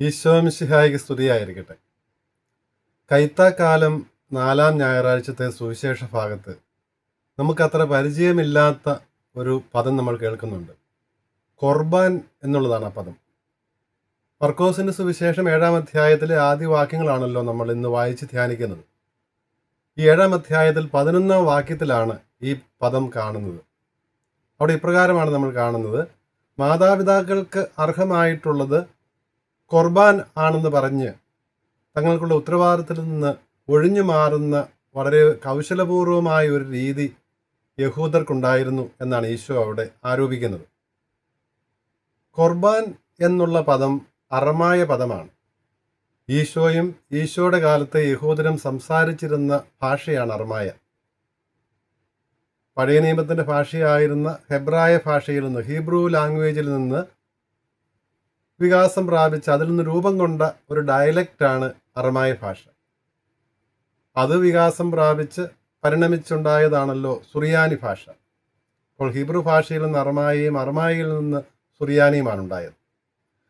ഈശോമിശിഹായിക്ക് സ്തുതിയായിരിക്കട്ടെ. കൈത്താക്കാലം 4-ാം ഞായറാഴ്ചത്തെ സുവിശേഷ ഭാഗത്ത് നമുക്കത്ര പരിചയമില്ലാത്ത ഒരു പദം നമ്മൾ കേൾക്കുന്നുണ്ട്. ഖുർബാൻ എന്നുള്ളതാണ് ആ പദം. മർക്കോസിന്റെ സുവിശേഷം 7-ാം അധ്യായത്തിലെ ആദ്യ വാക്യങ്ങളാണല്ലോ നമ്മൾ ഇന്ന് വായിച്ച് ധ്യാനിക്കുന്നത്. ഈ 7-ാം അധ്യായത്തിൽ 11-ാം വാക്യത്തിലാണ് ഈ പദം കാണുന്നത്. അവിടെ ഇപ്രകാരമാണ് നമ്മൾ കാണുന്നത്: മാതാപിതാക്കൾക്ക് അർഹമായിട്ടുള്ളത് ഖുർബാൻ ആണെന്ന് പറഞ്ഞ് തങ്ങൾക്കുള്ള ഉത്തരവാദിത്തത്തിൽ നിന്ന് ഒഴിഞ്ഞു മാറുന്ന വളരെ കൗശലപൂർവമായ ഒരു രീതി യഹൂദർക്കുണ്ടായിരുന്നു എന്നാണ് ഈശോ അവിടെ ആരോപിക്കുന്നത്. ഖുർബാൻ എന്നുള്ള പദം അറമായ പദമാണ്. ഈശോയും ഈശോയുടെ കാലത്തെ യഹൂദരും സംസാരിച്ചിരുന്ന ഭാഷയാണ് അറമായ. പഴയ നിയമത്തിൻ്റെ ഭാഷയായിരുന്ന ഹെബ്രായ ഭാഷയിൽ നിന്ന്, ഹീബ്രു ലാംഗ്വേജിൽ നിന്ന് വികാസം പ്രാപിച്ച് അതിൽ നിന്ന് രൂപം കൊണ്ട ഒരു ഡയലക്റ്റാണ് അറമായ ഭാഷ. അത് വികാസം പ്രാപിച്ച് പരിണമിച്ചുണ്ടായതാണല്ലോ സുറിയാനി ഭാഷ. അപ്പോൾ ഹീബ്രു ഭാഷയിൽ നിന്ന് അറമായയും അറമായയിൽ നിന്ന് സുറിയാനിയുമാണ് ഉണ്ടായത്.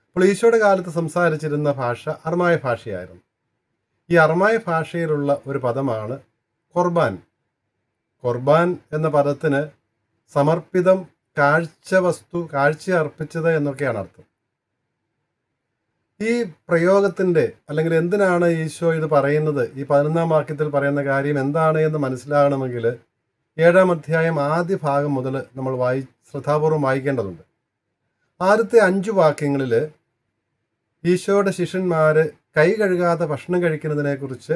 അപ്പോൾ ഈശോയുടെ കാലത്ത് സംസാരിച്ചിരുന്ന ഭാഷ അറമായ ഭാഷയായിരുന്നു. ഈ അറമായ ഭാഷയിലുള്ള ഒരു പദമാണ് ഖുർബാൻ. ഖുർബാൻ എന്ന പദത്തിന് സമർപ്പിതം, കാഴ്ച വസ്തു, കാഴ്ച അർപ്പിച്ചത് എന്നൊക്കെയാണ് അർത്ഥം. ഈ പ്രയോഗത്തിൻ്റെ അല്ലെങ്കിൽ എന്തിനാണ് ഈശോ ഇത് പറയുന്നത്, ഈ 11-ാം വാക്യത്തിൽ പറയുന്ന കാര്യം എന്താണ് എന്ന് മനസ്സിലാകണമെങ്കിൽ 7-ാം അധ്യായം ആദ്യ ഭാഗം മുതൽ നമ്മൾ ശ്രദ്ധാപൂർവം വായിക്കേണ്ടതുണ്ട്. ആദ്യത്തെ 5 വാക്യങ്ങളിൽ ഈശോയുടെ ശിഷ്യന്മാർ കൈ കഴുകാതെ ഭക്ഷണം കഴിക്കുന്നതിനെക്കുറിച്ച്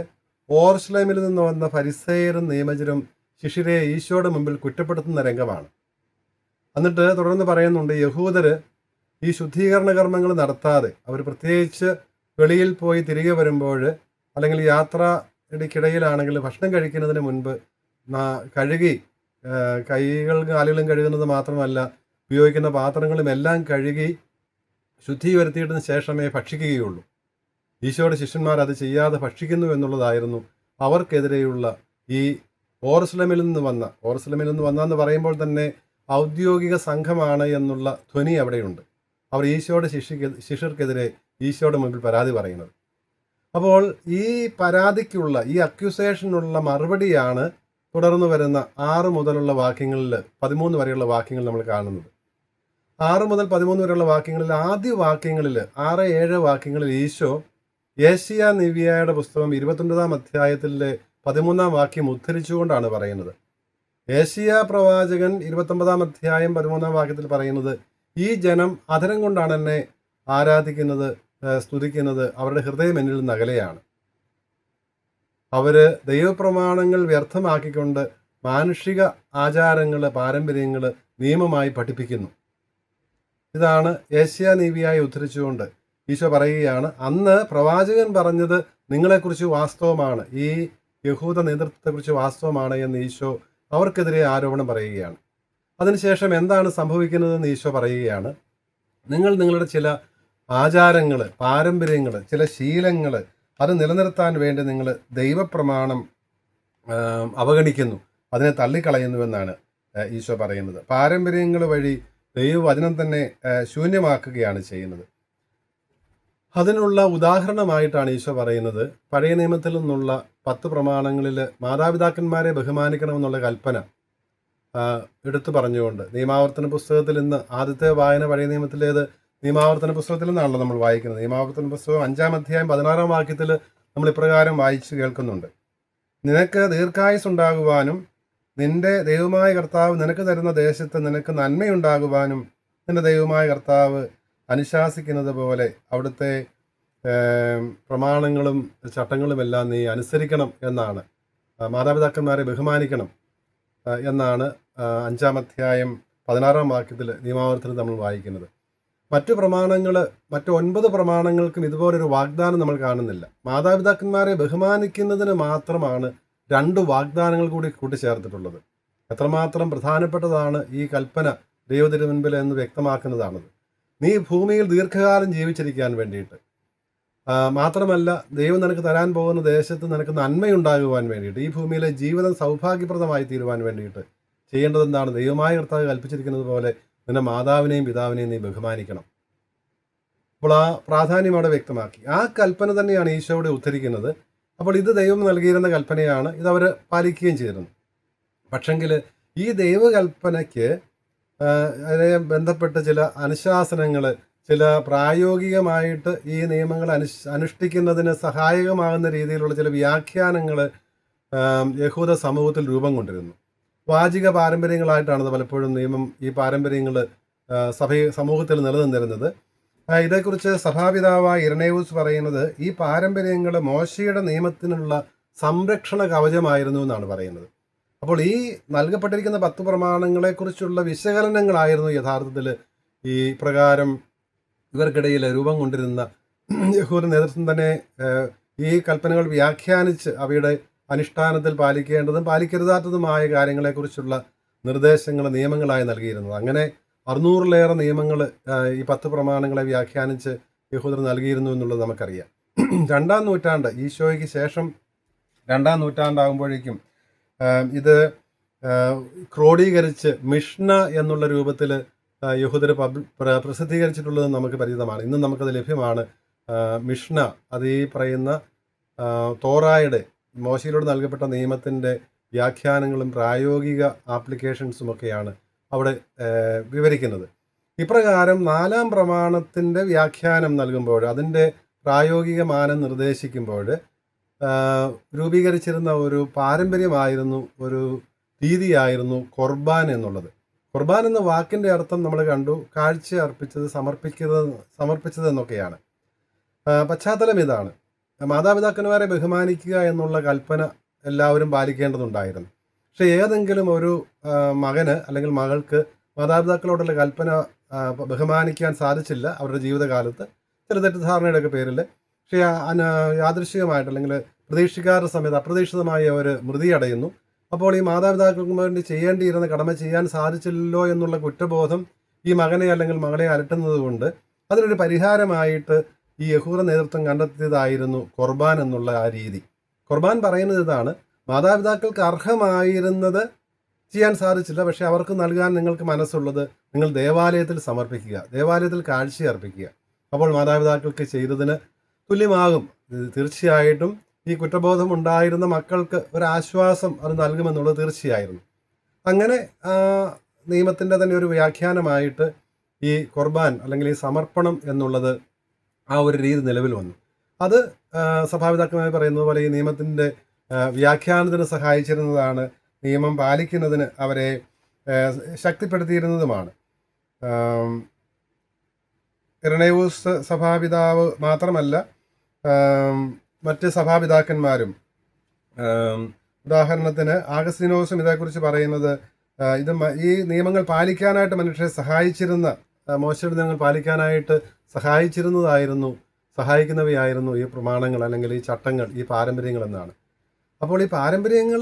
ഓർശ്ലേമിൽ നിന്ന് വന്ന ഫരിസേയരും നിയമജരും ശിഷ്യരെ ഈശോയുടെ മുമ്പിൽ കുറ്റപ്പെടുത്തുന്ന രംഗമാണ്. എന്നിട്ട് തുടർന്ന് പറയുന്നുണ്ട്, യഹൂദർ ഈ ശുദ്ധീകരണ കർമ്മങ്ങൾ നടത്താതെ അവർ പ്രത്യേകിച്ച് വെളിയിൽ പോയി തിരികെ വരുമ്പോൾ അല്ലെങ്കിൽ യാത്രയ്ക്കിടയിലാണെങ്കിൽ ഭക്ഷണം കഴിക്കുന്നതിന് മുൻപ് കഴുകി കൈകളും കാലുകളും കഴുകുന്നത് മാത്രമല്ല, ഉപയോഗിക്കുന്ന പാത്രങ്ങളും എല്ലാം കഴുകി ശുദ്ധി വരുത്തിയതിന് ശേഷമേ ഭക്ഷിക്കുകയുള്ളൂ. ഈശോയുടെ ശിഷ്യന്മാർ അത് ചെയ്യാതെ ഭക്ഷിക്കുന്നു എന്നുള്ളതായിരുന്നു അവർക്കെതിരെയുള്ള ഈ ഓർശ്ലേമിൽ നിന്ന് വന്നെന്ന് പറയുമ്പോൾ തന്നെ ഔദ്യോഗിക സംഘമാണ് എന്നുള്ള ധ്വനി അവിടെയുണ്ട്. അവർ ഈശോയുടെ ശിഷ്യർക്കെതിരെ ഈശോയുടെ മുമ്പിൽ പരാതി പറയുന്നത്. അപ്പോൾ ഈ പരാതിക്കുള്ള, ഈ അക്യൂസേഷനുള്ള മറുപടിയാണ് തുടർന്ന് വരുന്ന 6 മുതലുള്ള വാക്യങ്ങളിൽ 13 വരെയുള്ള വാക്യങ്ങൾ നമ്മൾ കാണുന്നത്. 6 മുതൽ 13 വരെയുള്ള വാക്യങ്ങളിൽ ആദ്യ വാക്യങ്ങളിൽ 6-7 വാക്യങ്ങളിൽ ഈശോ യേശയ്യാ നിവ്യായുടെ പുസ്തകം 29-ാം അധ്യായത്തിലെ 13-ാം വാക്യം ഉദ്ധരിച്ചുകൊണ്ടാണ് പറയുന്നത്. യേശയ്യാ പ്രവാചകൻ 29-ാം അധ്യായം 13-ാം വാക്യത്തിൽ പറയുന്നത്, ഈ ജനം അധരം കൊണ്ടാണ് എന്നെ ആരാധിക്കുന്നത്, സ്തുതിക്കുന്നത്, അവരുടെ ഹൃദയം എന്നിൽ നിന്ന് അകലെയാണ്. അവർ ദൈവപ്രമാണങ്ങൾ വ്യർത്ഥമാക്കിക്കൊണ്ട് മാനുഷിക ആചാരങ്ങൾ, പാരമ്പര്യങ്ങൾ നിയമമായി പഠിപ്പിക്കുന്നു. ഇതാണ് യേശയ്യാ നീവിയായി ഉദ്ധരിച്ചുകൊണ്ട് ഈശോ പറയുകയാണ്, അന്ന് പ്രവാചകൻ പറഞ്ഞത് നിങ്ങളെക്കുറിച്ച് വാസ്തവമാണ്, ഈ യഹൂദ നേതൃത്വത്തെക്കുറിച്ച് വാസ്തവമാണ് എന്ന് ഈശോ അവർക്കെതിരെ ആരോപണം പറയുകയാണ്. അതിനുശേഷം എന്താണ് സംഭവിക്കുന്നതെന്ന് ഈശോ പറയുകയാണ്, നിങ്ങളുടെ ചില ആചാരങ്ങൾ, പാരമ്പര്യങ്ങൾ, ചില ശീലങ്ങൾ അത് നിലനിർത്താൻ വേണ്ടി നിങ്ങൾ ദൈവപ്രമാണം അവഗണിക്കുന്നു, അതിനെ തള്ളിക്കളയുന്നുവെന്നാണ് ഈശോ പറയുന്നത്. പാരമ്പര്യങ്ങൾ വഴി ദൈവവചനം തന്നെ ശൂന്യമാക്കുകയാണ് ചെയ്യുന്നത്. അതിനുള്ള ഉദാഹരണമായിട്ടാണ് ഈശോ പറയുന്നത്, പഴയ നിയമത്തിൽ നിന്നുള്ള 10 പ്രമാണങ്ങളിൽ മാതാപിതാക്കന്മാരെ ബഹുമാനിക്കണമെന്നുള്ള കൽപ്പന എടുത്തു പറഞ്ഞുകൊണ്ട്, നിയമാവർത്തന പുസ്തകത്തിൽ നിന്ന് ആദ്യത്തെ വായന പഴയ നിയമത്തിലേത് നിയമാവർത്തന പുസ്തകത്തിൽ നിന്നാണല്ലോ നമ്മൾ വായിക്കുന്നത്. നിയമാവർത്തന പുസ്തകം 5-ാം അധ്യായം 16-ാം വാക്യത്തിൽ നമ്മൾ ഇപ്രകാരം വായിച്ചു കേൾക്കുന്നുണ്ട്, നിനക്ക് ദീർഘായുസ് ഉണ്ടാകുവാനും നിന്റെ ദൈവമായ കർത്താവ് നിനക്ക് തരുന്ന ദേശത്ത് നിനക്ക് നന്മയുണ്ടാകുവാനും നിന്റെ ദൈവമായ കർത്താവ് അനുശാസിക്കുന്നത് പോലെ അവിടുത്തെ പ്രമാണങ്ങളും ചട്ടങ്ങളുമെല്ലാം നീ അനുസരിക്കണം എന്നാണ്, മാതാപിതാക്കന്മാരെ ബഹുമാനിക്കണം എന്നാണ് 5-ാം അധ്യായം 16-ാം വാക്യത്തിൽ നിയമാവർത്തനം നമ്മൾ വായിക്കുന്നത്. മറ്റു 9 പ്രമാണങ്ങൾക്കും ഇതുപോലൊരു വാഗ്ദാനം നമ്മൾ കാണുന്നില്ല. മാതാപിതാക്കന്മാരെ ബഹുമാനിക്കുന്നതിന് മാത്രമാണ് 2 വാഗ്ദാനങ്ങൾ കൂടി കൂട്ടിച്ചേർത്തിട്ടുള്ളത്. എത്രമാത്രം പ്രധാനപ്പെട്ടതാണ് ഈ കൽപ്പന ദൈവത്തിന് മുൻപിൽ എന്ന് വ്യക്തമാക്കുന്നതാണത്. നീ ഭൂമിയിൽ ദീർഘകാലം ജീവിച്ചിരിക്കാൻ വേണ്ടിയിട്ട്, മാത്രമല്ല ദൈവം നിനക്ക് തരാൻ പോകുന്ന ദേശത്ത് നിനക്ക് നന്മയുണ്ടാകുവാൻ വേണ്ടിയിട്ട്, ഈ ഭൂമിയിലെ ജീവിതം സൗഭാഗ്യപ്രദമായി തീരുവാൻ വേണ്ടിയിട്ട് ചെയ്യേണ്ടതെന്താണ്? ദൈവമായ കർത്താവ് കൽപ്പിച്ചിരിക്കുന്നത് പോലെ നിന്റെ മാതാവിനെയും പിതാവിനെയും നീ ബഹുമാനിക്കണം. അപ്പോൾ ആ പ്രാധാന്യം അവിടെ വ്യക്തമാക്കി. ആ കൽപ്പന തന്നെയാണ് ഈശോ ഇവിടെ ഉദ്ധരിക്കുന്നത്. അപ്പോൾ ഇത് ദൈവം നൽകിയിരുന്ന കൽപ്പനയാണ്, ഇതവർ പാലിക്കുകയും ചെയ്തിരുന്നു. പക്ഷെങ്കിൽ ഈ ദൈവകൽപ്പനയ്ക്ക് അതിനെ ബന്ധപ്പെട്ട് ചില അനുശാസനങ്ങൾ, ചില പ്രായോഗികമായിട്ട് ഈ നിയമങ്ങൾ അനുഷ്ഠിക്കുന്നതിന് സഹായകമാകുന്ന രീതിയിലുള്ള ചില വ്യാഖ്യാനങ്ങൾ യഹൂദ സമൂഹത്തിൽ രൂപം കൊണ്ടിരുന്നു. വാചിക പാരമ്പര്യങ്ങളായിട്ടാണ് പലപ്പോഴും ഈ പാരമ്പര്യങ്ങൾ സമൂഹത്തിൽ നിലനിന്നിരുന്നത്. ഇതേക്കുറിച്ച് സഭാപിതാവായ ഇരണേവൂസ് പറയുന്നത്, ഈ പാരമ്പര്യങ്ങൾ മോശയുടെ നിയമത്തിനുള്ള സംരക്ഷണ കവചമായിരുന്നു എന്നാണ് പറയുന്നത്. അപ്പോൾ ഈ നൽകപ്പെട്ടിരിക്കുന്ന 10 പ്രമാണങ്ങളെക്കുറിച്ചുള്ള വിശകലനങ്ങളായിരുന്നു യഥാർത്ഥത്തിൽ ഈ പ്രകാരം ഇവർക്കിടയിൽ രൂപം കൊണ്ടിരുന്ന യഹൂദ നേതൃത്വം തന്നെ ഈ കൽപ്പനകൾ വ്യാഖ്യാനിച്ച് അവയുടെ അനുഷ്ഠാനത്തിൽ പാലിക്കേണ്ടതും പാലിക്കരുതാത്തതുമായ കാര്യങ്ങളെക്കുറിച്ചുള്ള നിർദ്ദേശങ്ങൾ, നിയമങ്ങളായി നൽകിയിരുന്നത്. അങ്ങനെ 600-ലേറെ നിയമങ്ങൾ ഈ 10 പ്രമാണങ്ങളെ വ്യാഖ്യാനിച്ച് യഹൂദർ നൽകിയിരുന്നു എന്നുള്ളത് നമുക്കറിയാം. 2-ാം നൂറ്റാണ്ട്, ഈശോയ്ക്ക് ശേഷം 2-ാം നൂറ്റാണ്ടാകുമ്പോഴേക്കും ഇത് ക്രോഡീകരിച്ച് മിഷ്ന എന്നുള്ള രൂപത്തിൽ യഹൂദർ പ്രസിദ്ധീകരിച്ചിട്ടുള്ളത് നമുക്ക് പരിചിതമാണ്. ഇന്നും നമുക്കത് ലഭ്യമാണ്. മിഷ്ന, അത് ഈ പറയുന്ന തോറായുടെ, മോശയിലൂടെ നൽകപ്പെട്ട നിയമത്തിൻ്റെ വ്യാഖ്യാനങ്ങളും പ്രായോഗിക ആപ്ലിക്കേഷൻസും ഒക്കെയാണ് അവിടെ വിവരിക്കുന്നത്. ഇപ്രകാരം 4-ാം പ്രമാണത്തിൻ്റെ വ്യാഖ്യാനം നൽകുമ്പോൾ, അതിൻ്റെ പ്രായോഗിക മാനം നിർദ്ദേശിക്കുമ്പോൾ രൂപീകരിച്ചിരുന്ന ഒരു പാരമ്പര്യമായിരുന്നു, ഒരു രീതിയായിരുന്നു ഖുർബാൻ എന്നുള്ളത്. ഖുർബാൻ എന്ന വാക്കിൻ്റെ അർത്ഥം നമ്മൾ കണ്ടു, കാഴ്ച അർപ്പിച്ചത്, സമർപ്പിച്ചത് എന്നൊക്കെയാണ്. പശ്ചാത്തലം ഇതാണ്: മാതാപിതാക്കന്മാരെ ബഹുമാനിക്കുക എന്നുള്ള കൽപ്പന എല്ലാവരും പാലിക്കേണ്ടതുണ്ടായിരുന്നു. പക്ഷേ ഏതെങ്കിലും ഒരു മകന് അല്ലെങ്കിൽ മകൾക്ക് മാതാപിതാക്കളോടുള്ള കൽപ്പന ബഹുമാനിക്കാൻ സാധിച്ചില്ല അവരുടെ ജീവിതകാലത്ത്, ചില തെറ്റിദ്ധാരണയുടെയൊക്കെ പേരിൽ. പക്ഷേ യാദൃശ്ചികമായിട്ട് അല്ലെങ്കിൽ പ്രതീക്ഷിക്കാത്ത സമയത്ത് അപ്രതീക്ഷിതമായി അവർ മൃതിയടയുന്നു. അപ്പോൾ ഈ മാതാപിതാക്കൾക്ക് വേണ്ടി ചെയ്യേണ്ടിയിരുന്ന കടമ ചെയ്യാൻ സാധിച്ചില്ലല്ലോ എന്നുള്ള കുറ്റബോധം ഈ മകനെ അല്ലെങ്കിൽ മകളെ അലട്ടുന്നത് കൊണ്ട് അതിനൊരു പരിഹാരമായിട്ട് ഈ യഹൂദ നേതൃത്വം കണ്ടെത്തിയതായിരുന്നു ഖുർബാൻ എന്നുള്ള ആ രീതി. ഖുർബാൻ പറയുന്നത് ഇതാണ്: മാതാപിതാക്കൾക്ക് അർഹമായിരുന്നത് ചെയ്യാൻ സാധിച്ചില്ല, പക്ഷേ അവർക്ക് നൽകാൻ നിങ്ങൾക്ക് മനസ്സുള്ളത് നിങ്ങൾ ദേവാലയത്തിൽ സമർപ്പിക്കുക, ദേവാലയത്തിൽ കാഴ്ചയർപ്പിക്കുക. അപ്പോൾ മാതാപിതാക്കൾക്ക് ചെയ്തതിന് തുല്യമാകും. തീർച്ചയായിട്ടും ഈ കുറ്റബോധം ഉണ്ടായിരുന്ന മക്കൾക്ക് ഒരാശ്വാസം അത് നൽകുമെന്നുള്ളത് തീർച്ചയായിരുന്നു. അങ്ങനെ നിയമത്തിൻ്റെ തന്നെ ഒരു വ്യാഖ്യാനമായിട്ട് ഈ ഖുർബാൻ അല്ലെങ്കിൽ ഈ സമർപ്പണം എന്നുള്ളത് ആ ഒരു രീതി നിലവിൽ വന്നു. അത് സഭാപിതാക്കന്മാർ പറയുന്നത് പോലെ ഈ നിയമത്തിൻ്റെ വ്യാഖ്യാനത്തിന് സഹായിച്ചിരുന്നതാണ്, നിയമം പാലിക്കുന്നതിന് അവരെ ശക്തിപ്പെടുത്തിയിരുന്നതുമാണ്. ഇരണേവൂസ് സഭാപിതാവ് മാത്രമല്ല, മറ്റ് സഭാപിതാക്കന്മാരും, ഉദാഹരണത്തിന് ആഗസ്തീനോസും ഇതേക്കുറിച്ച് പറയുന്നത്, ഈ നിയമങ്ങൾ പാലിക്കാനായിട്ട് മനുഷ്യരെ സഹായിച്ചിരുന്ന, മോശയുടെ നിയമങ്ങൾ പാലിക്കാനായിട്ട് സഹായിക്കുന്നവയായിരുന്നു ഈ പ്രമാണങ്ങൾ അല്ലെങ്കിൽ ഈ ചട്ടങ്ങൾ, ഈ പാരമ്പര്യങ്ങൾ എന്നാണ്. അപ്പോൾ ഈ പാരമ്പര്യങ്ങൾ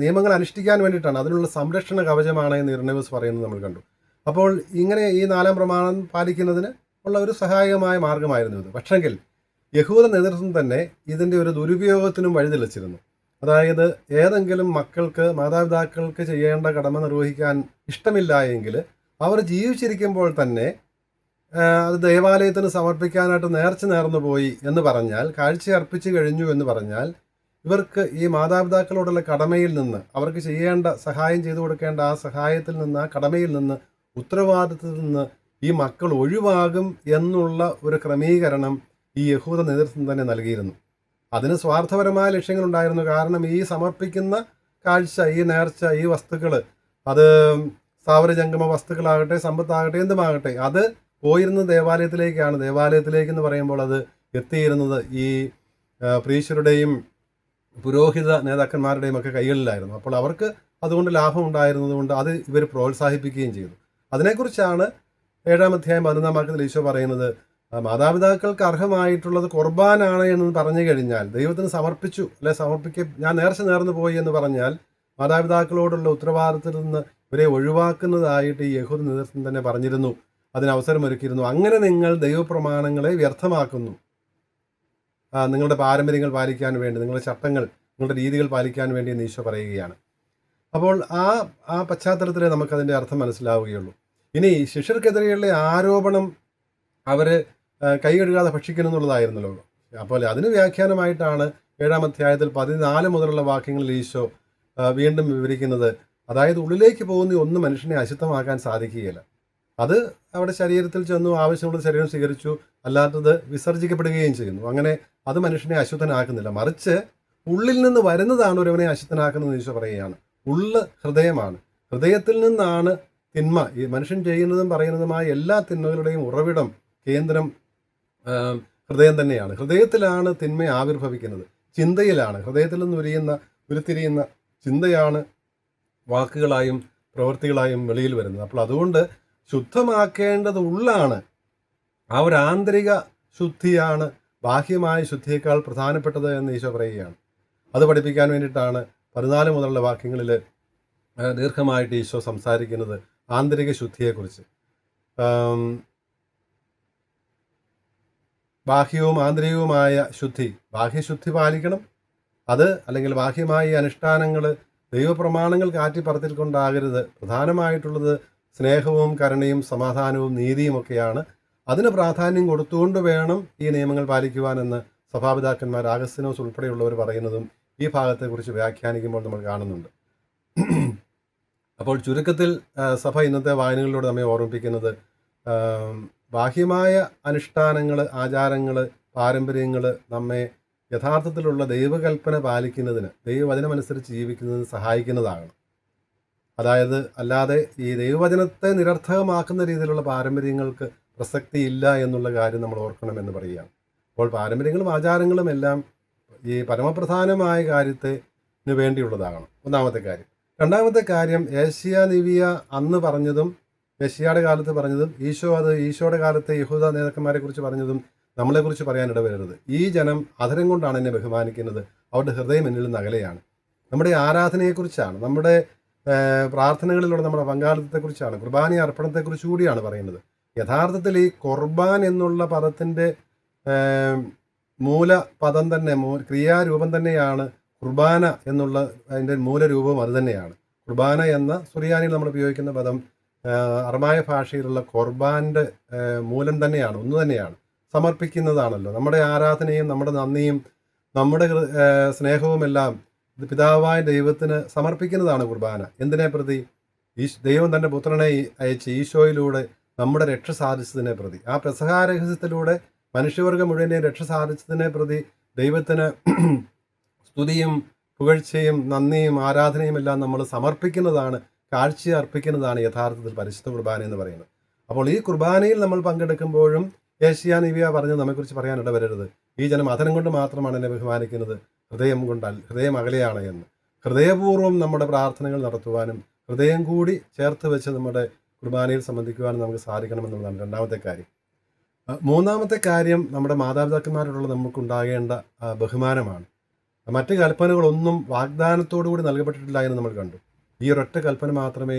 നിയമങ്ങൾ അനുഷ്ഠിക്കാൻ വേണ്ടിയിട്ടാണ്, അതിനുള്ള സംരക്ഷണ കവചമാണ് എന്ന് ഇരണേവൂസ് പറയുന്നത് നമ്മൾ കണ്ടു. അപ്പോൾ ഇങ്ങനെ ഈ 4-ാം പ്രമാണം പാലിക്കുന്നതിന് ഉള്ള ഒരു സഹായകമായ മാർഗമായിരുന്നു ഇത്. പക്ഷെങ്കിൽ യഹൂദ നേതൃത്വം തന്നെ ഇതിൻ്റെ ഒരു ദുരുപയോഗത്തിനും വഴിതെളിച്ചിരുന്നു. അതായത് ഏതെങ്കിലും മക്കൾക്ക് മാതാപിതാക്കൾക്ക് ചെയ്യേണ്ട കടമ നിർവഹിക്കാൻ ഇഷ്ടമില്ല എങ്കിൽ അവർ ജീവിച്ചിരിക്കുമ്പോൾ തന്നെ അത് ദേവാലയത്തിന് സമർപ്പിക്കാനായിട്ട് നേർന്നു പോയി എന്ന് പറഞ്ഞാൽ, കാഴ്ച അർപ്പിച്ചു കഴിഞ്ഞു എന്ന് പറഞ്ഞാൽ, ഇവർക്ക് ഈ മാതാപിതാക്കളോടുള്ള കടമയിൽ നിന്ന്, അവർക്ക് ചെയ്യേണ്ട സഹായം ചെയ്തു കൊടുക്കേണ്ട ആ സഹായത്തിൽ നിന്ന്, ആ കടമയിൽ നിന്ന്, ഉത്തരവാദിത്തത്തിൽ നിന്ന് ഈ മക്കൾ ഒഴിവാകും എന്നുള്ള ഒരു ക്രമീകരണം ഈ യഹൂദ നേതൃത്വം തന്നെ നൽകിയിരുന്നു. അതിന് സ്വാർത്ഥപരമായ ലക്ഷ്യങ്ങളുണ്ടായിരുന്നു. കാരണം ഈ സമർപ്പിക്കുന്ന കാഴ്ച, ഈ നേർച്ച, ഈ വസ്തുക്കൾ, അത് സ്ഥാവരജംഗമ വസ്തുക്കളാകട്ടെ, സമ്പത്താകട്ടെ, എന്തുമാകട്ടെ, അത് പോയിരുന്നത് ദേവാലയത്തിലേക്കാണ്. ദേവാലയത്തിലേക്കെന്ന് പറയുമ്പോൾ അത് എത്തിയിരുന്നത് ഈ പ്രീശരുടെയും പുരോഹിത നേതാക്കന്മാരുടെയും ഒക്കെ കൈകളിലായിരുന്നു. അപ്പോൾ അവർക്ക് അതുകൊണ്ട് ലാഭം ഉണ്ടായിരുന്നത് കൊണ്ട് അത് ഇവർ പ്രോത്സാഹിപ്പിക്കുകയും ചെയ്തു. അതിനെക്കുറിച്ചാണ് 7-ാം അധ്യായം 11-ാം വാക്യത്തിൽ ഈശോ പറയുന്നത്, മാതാപിതാക്കൾക്ക് അർഹമായിട്ടുള്ളത് ഖുർബാനാണ് എന്ന് പറഞ്ഞു കഴിഞ്ഞാൽ, ദൈവത്തിന് സമർപ്പിച്ചു ഞാൻ നേർന്നു പോയി എന്ന് പറഞ്ഞാൽ, മാതാപിതാക്കളോടുള്ള ഉത്തരവാദിത്തത്തിൽ നിന്ന് ഇവരെ ഒഴിവാക്കുന്നതായിട്ട് ഈ യഹൂദ നേതൃത്വം തന്നെ പറഞ്ഞിരുന്നു, അതിന് അവസരമൊരുക്കിയിരുന്നു. അങ്ങനെ നിങ്ങൾ ദൈവപ്രമാണങ്ങളെ വ്യർത്ഥമാക്കുന്നു, നിങ്ങളുടെ പാരമ്പര്യങ്ങൾ പാലിക്കാൻ വേണ്ടി, നിങ്ങളുടെ ചട്ടങ്ങൾ, നിങ്ങളുടെ രീതികൾ പാലിക്കാൻ വേണ്ടി എന്ന് ഈശോ പറയുകയാണ്. അപ്പോൾ ആ പശ്ചാത്തലത്തിലേ നമുക്കതിൻ്റെ അർത്ഥം മനസ്സിലാവുകയുള്ളൂ. ഇനി ശിഷ്യർക്കെതിരെയുള്ള ആരോപണം അവർ കൈ കഴുകാതെ ഭക്ഷിക്കണം എന്നുള്ളതായിരുന്നല്ലോ. അപ്പോൾ അതിന് വ്യാഖ്യാനമായിട്ടാണ് 7-ാം അധ്യായത്തിൽ 14 മുതലുള്ള വാക്യങ്ങളിൽ ഈശോ വീണ്ടും വിവരിക്കുന്നത്. അതായത് ഉള്ളിലേക്ക് പോകുന്ന ഒന്നും മനുഷ്യനെ അശുദ്ധമാക്കാൻ സാധിക്കുകയില്ല. അത് അവിടെ ശരീരത്തിൽ ചെന്നു, ആവശ്യമുള്ള ശരീരം സ്വീകരിച്ചു, അല്ലാത്തത് വിസർജിക്കപ്പെടുകയും ചെയ്യുന്നു. അങ്ങനെ അത് മനുഷ്യനെ അശുദ്ധനാക്കുന്നില്ല. മറിച്ച് ഉള്ളിൽ നിന്ന് വരുന്നതാണ് ഒരുവനെ അശുദ്ധനാക്കുന്നത് ഈശോ പറയുകയാണ്. ഹൃദയമാണ്. ഹൃദയത്തിൽ നിന്നാണ് തിന്മ, ഈ മനുഷ്യൻ ചെയ്യുന്നതും പറയുന്നതുമായ എല്ലാ തിന്മകളുടെയും ഉറവിടം, കേന്ദ്രം ഹൃദയം തന്നെയാണ്. ഹൃദയത്തിലാണ് തിന്മ ആവിർഭവിക്കുന്നത്, ചിന്തയിലാണ്. ഹൃദയത്തിൽ നിന്ന് ഉരുത്തിരിയുന്ന ചിന്തയാണ് വാക്കുകളായും പ്രവൃത്തികളായും വെളിയിൽ വരുന്നത്. അപ്പോൾ അതുകൊണ്ട് ശുദ്ധമാക്കേണ്ടത് ഉള്ളാണ്. ആ ഒരു ആന്തരിക ശുദ്ധിയാണ് ബാഹ്യമായ ശുദ്ധിയേക്കാൾ പ്രധാനപ്പെട്ടത് എന്ന് ഈശോ പറയുകയാണ്. അത് പഠിപ്പിക്കാൻ വേണ്ടിയിട്ടാണ് 14 മുതലുള്ള വാക്യങ്ങളിൽ ദീർഘമായിട്ട് ഈശോ സംസാരിക്കുന്നത് ആന്തരിക ശുദ്ധിയെക്കുറിച്ച്. ബാഹ്യവും ആന്തരികവുമായ ശുദ്ധി, ബാഹ്യശുദ്ധി പാലിക്കണം. അത് അല്ലെങ്കിൽ ബാഹ്യമായ അനുഷ്ഠാനങ്ങൾ ദൈവപ്രമാണങ്ങൾ കാറ്റിപ്പറത്തിൽ കൊണ്ടാകരുത്. പ്രധാനമായിട്ടുള്ളത് സ്നേഹവും കരുണയും സമാധാനവും നീതിയും ഒക്കെയാണ്. അതിന് പ്രാധാന്യം കൊടുത്തുകൊണ്ട് വേണം ഈ നിയമങ്ങൾ പാലിക്കുവാനെന്ന് സഭാപിതാക്കന്മാർ ആഗസ്തീനോസ് ഉൾപ്പെടെയുള്ളവർ പറയുന്നതും ഈ ഭാഗത്തെക്കുറിച്ച് വ്യാഖ്യാനിക്കുമ്പോൾ നമ്മൾ കാണുന്നുണ്ട്. അപ്പോൾ ചുരുക്കത്തിൽ സഭ ഇന്നത്തെ വായനകളിലൂടെ നമ്മെ ഓർമ്മിപ്പിക്കുന്നത് ബാഹ്യമായ അനുഷ്ഠാനങ്ങൾ, ആചാരങ്ങൾ, പാരമ്പര്യങ്ങൾ നമ്മെ യഥാർത്ഥത്തിലുള്ള ദൈവകൽപ്പന പാലിക്കുന്നതിന്, ദൈവവചനമനുസരിച്ച് ജീവിക്കുന്നതിന് സഹായിക്കുന്നതാകണം. അതായത് അല്ലാതെ ഈ ദൈവവചനത്തെ നിരർത്ഥകമാക്കുന്ന രീതിയിലുള്ള പാരമ്പര്യങ്ങൾക്ക് പ്രസക്തിയില്ല എന്നുള്ള കാര്യം നമ്മൾ ഓർക്കണമെന്ന് പറയുകയാണ്. അപ്പോൾ പാരമ്പര്യങ്ങളും ആചാരങ്ങളും എല്ലാം ഈ പരമപ്രധാനമായ കാര്യത്തിന് വേണ്ടിയുള്ളതാകണം, ഒന്നാമത്തെ കാര്യം. രണ്ടാമത്തെ കാര്യം, ഏഷ്യ നിവിയ അന്ന് പറഞ്ഞതും ഏഷ്യയുടെ കാലത്ത് പറഞ്ഞതും ഈശോയുടെ കാലത്തെ യഹൂദ നേതാക്കന്മാരെ കുറിച്ച് പറഞ്ഞതും നമ്മളെക്കുറിച്ച് പറയാനിട വരരുത്. ഈ ജനം അധരം കൊണ്ടാണ് എന്നെ ബഹുമാനിക്കുന്നത്, അവരുടെ ഹൃദയം എന്നിൽ നിന്ന് അകലെയാണ്. നമ്മുടെ ആരാധനയെക്കുറിച്ചാണ്, നമ്മുടെ പ്രാർത്ഥനകളിലൂടെ നമ്മുടെ പങ്കാളിത്തത്തെക്കുറിച്ചാണ്, കുർബാന അർപ്പണത്തെക്കുറിച്ച് കൂടിയാണ് പറയുന്നത്. യഥാർത്ഥത്തിൽ ഈ കുർബാൻ എന്നുള്ള പദത്തിൻ്റെ മൂലപദം തന്നെ, ക്രിയാരൂപം തന്നെയാണ് കുർബാന എന്നുള്ള അതിൻ്റെ മൂലരൂപവും അത് തന്നെയാണ്. കുർബാന എന്ന സുറിയാനിയിൽ നമ്മൾ ഉപയോഗിക്കുന്ന പദം അറമായ ഭാഷയിലുള്ള കുർബാൻ്റെ മൂലം തന്നെയാണ്, ഒന്ന് തന്നെയാണ്, സമർപ്പിക്കുന്നതാണല്ലോ. നമ്മുടെ ആരാധനയും നമ്മുടെ നന്ദിയും നമ്മുടെ സ്നേഹവുമെല്ലാം പിതാവായ ദൈവത്തിന് സമർപ്പിക്കുന്നതാണ് കുർബാന. എന്തിനെ പ്രതി? ദൈവം തൻ്റെ പുത്രനെ അയച്ച് ഈശോയിലൂടെ നമ്മുടെ രക്ഷ സാധിച്ചതിനെ പ്രതി, ആ പെസഹാരഹസ്യത്തിലൂടെ മനുഷ്യവർഗം മുഴുവനെയും രക്ഷ സാധിച്ചതിനെ പ്രതി ദൈവത്തിന് സ്തുതിയും പുകഴ്ചയും നന്ദിയും ആരാധനയും എല്ലാം നമ്മൾ സമർപ്പിക്കുന്നതാണ്, കാഴ്ച അർപ്പിക്കുന്നതാണ് യഥാർത്ഥത്തിൽ പരിശുദ്ധ കുർബാന എന്ന് പറയുന്നത്. അപ്പോൾ ഈ കുർബാനയിൽ നമ്മൾ പങ്കെടുക്കുമ്പോഴും ഏഷ്യ നിവിയ പറഞ്ഞ് നമ്മെക്കുറിച്ച് പറയാനിട വരരുത്. ഈ ജനം അധരം കൊണ്ട് മാത്രമാണ് എന്നെ ബഹുമാനിക്കുന്നത്, ഹൃദയം അകലെയാണ് എന്ന്. ഹൃദയപൂർവ്വം നമ്മുടെ പ്രാർത്ഥനകൾ നടത്തുവാനും ഹൃദയം കൂടി ചേർത്ത് വെച്ച് നമ്മുടെ കുർബാനയിൽ സംബന്ധിക്കുവാനും നമുക്ക് സാധിക്കണമെന്നുള്ളതാണ് രണ്ടാമത്തെ കാര്യം. മൂന്നാമത്തെ കാര്യം, നമ്മുടെ മാതാപിതാക്കന്മാരോടുള്ള നമുക്കുണ്ടാകേണ്ട ബഹുമാനമാണ്. മറ്റ് കൽപ്പനകളൊന്നും വാഗ്ദാനത്തോടുകൂടി നൽകപ്പെട്ടിട്ടില്ല എന്ന് നമ്മൾ കണ്ടു. ഈ ഒരൊറ്റ കൽപ്പന മാത്രമേ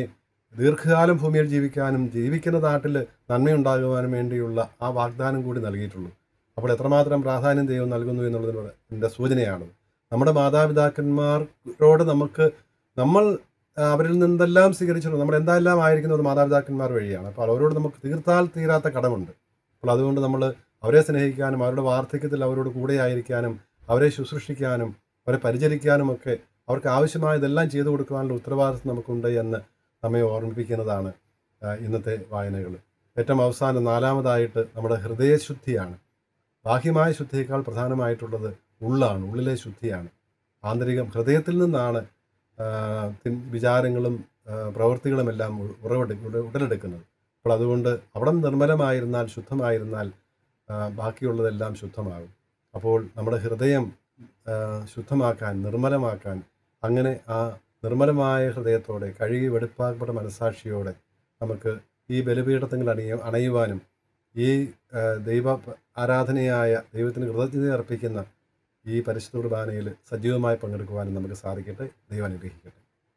ദീർഘകാലം ഭൂമിയിൽ ജീവിക്കാനും ജീവിക്കുന്ന നാട്ടിൽ നന്മയുണ്ടാകുവാനും വേണ്ടിയുള്ള ആ വാഗ്ദാനം കൂടി നൽകിയിട്ടുള്ളൂ. അപ്പോൾ എത്രമാത്രം പ്രാധാന്യം ദൈവം നൽകുന്നു എന്നുള്ളതിനോട് എൻ്റെ സൂചനയാണ്. നമ്മുടെ മാതാപിതാക്കന്മാരോട് നമ്മൾ അവരിൽ നിന്നെല്ലാം സ്വീകരിച്ചിട്ടുണ്ട്. നമ്മൾ എന്തെല്ലാം ആയിരിക്കുന്നത് മാതാപിതാക്കന്മാർ വഴിയാണ്. അപ്പോൾ അവരോട് നമുക്ക് തീരാത്ത കടമുണ്ട്. അപ്പോൾ അതുകൊണ്ട് നമ്മൾ അവരെ സ്നേഹിക്കാനും അവരുടെ വാർദ്ധക്യത്തിൽ അവരോട് കൂടെ ആയിരിക്കാനും അവരെ ശുശ്രൂഷിക്കാനും അവരെ പരിചരിക്കാനുമൊക്കെ അവർക്ക് ആവശ്യമായതെല്ലാം ചെയ്തു കൊടുക്കുവാനുള്ള ഉത്തരവാദിത്വം നമുക്കുണ്ട് എന്ന് നമ്മെ ഓർമ്മിപ്പിക്കുന്നതാണ് ഇന്നത്തെ വായനകൾ. ഏറ്റവും അവസാനം നാലാമതായിട്ട് നമ്മുടെ ഹൃദയശുദ്ധിയാണ്. ബാഹ്യമായ ശുദ്ധിയേക്കാൾ പ്രധാനമായിട്ടുള്ളത് ഉള്ളിലെ ശുദ്ധിയാണ്. ആന്തരികം ഹൃദയത്തിൽ നിന്നാണ് വിചാരങ്ങളും പ്രവൃത്തികളുമെല്ലാം ഉടലെടുക്കുന്നത്. അപ്പോൾ അതുകൊണ്ട് അവിടെ നിർമ്മലമായിരുന്നാൽ, ശുദ്ധമായിരുന്നാൽ ബാക്കിയുള്ളതെല്ലാം ശുദ്ധമാകും. അപ്പോൾ നമ്മുടെ ഹൃദയം ശുദ്ധമാക്കാൻ, നിർമ്മലമാക്കാൻ, അങ്ങനെ ആ നിർമ്മലമായ ഹൃദയത്തോടെ കഴുകി വെടുപ്പാക്കപ്പെട്ട മനസ്സാക്ഷിയോടെ നമുക്ക് ഈ ബലിപീഠത്തിൽ അണയുവാനും ഈ ദൈവ ആരാധനയായ ദൈവത്തിന് കൃതജ്ഞത അർപ്പിക്കുന്ന ഈ പരിശുദ്ധ കുർബാനയിൽ സജീവമായി പങ്കെടുക്കുവാനും നമുക്ക് സാധിക്കട്ടെ. ദൈവം അനുഗ്രഹിക്കട്ടെ.